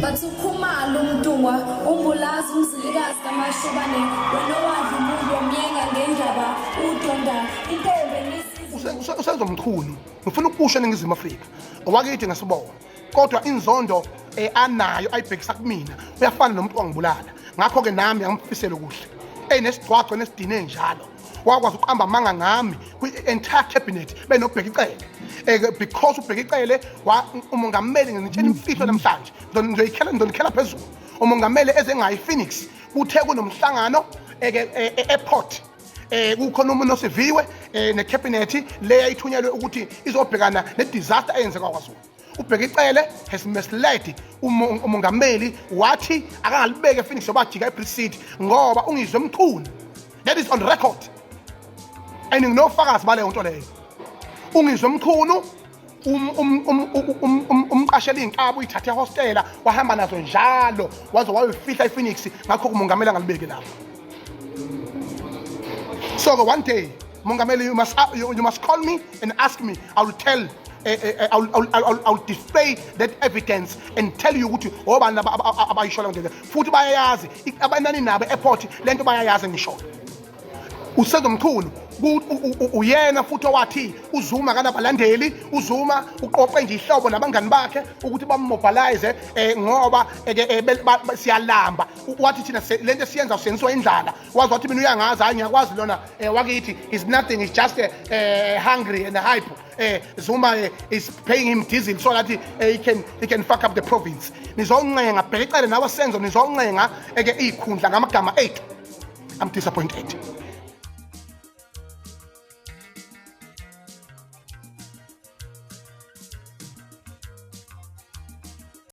bathi ukhumalo umntungwa umbulazi umzilikazi kamashobane wena owadla umuntu wamyenga ngendaba udonda intombi uSenzo Mchunu ngifuna ukusho eNingizimu Afrika owakithi ngasibona kodwa inzondo anayo ayibhekisa kumina uyafana nomuntu wangibulala ngakho ke nami angimfiseli okuhle nesigcwagcwe nesidine njalo wakwazi uqamba amanga ngami kwi-entire cabinet benobheka icele because ubheka icele umongameli ngitshela imfihlo namhlanje ngizoyikhela phezulu umongameli ezengayi Phoenix kuthe kunomhlangano e-airport kukhona umuntu osiviwe necabinet le ayithunyelwe ukuthi izobhekana ne-disaster eyenzeka kwaZulu ubheka icele has misled umongameli wathi akangalibeke Phoenix yobajika ePrecinct ngoba uNgizwe Mchunu that is on record and nginofakazi baleyo nto leyo uNgizwe Mchunu umqashela inkaba uyithathe ehostela wahamba nazo njalo waze wayofihla ePhoenix ngakho umongameli angalibeki lapho. So one day Mongameli, you must call me and ask me. I will tell I'll display that evidence and tell you ukuthi obani abayishola ngendlela futhi bayayazi abanani nabo airport lento bayayazi ngisho uSenzo Mchunu uyena futhi owathi uzuma kanabalandeli uzuma uqoqe nje ihlobo nabangani bakhe ukuthi bammobilize ngoba siyalamba wathi thina lento siyenza usenziwa indlala wazi wathi mina uyangazi hayi ngiyakwazi lona wakithi is nothing, is just hungry and hype. Zuma is paying him diesel so that he can fuck up the province. Nizoncenga bheka icele nawe Senzo nizoncenga ikhundla ngamagama ethu. I'm disappointed.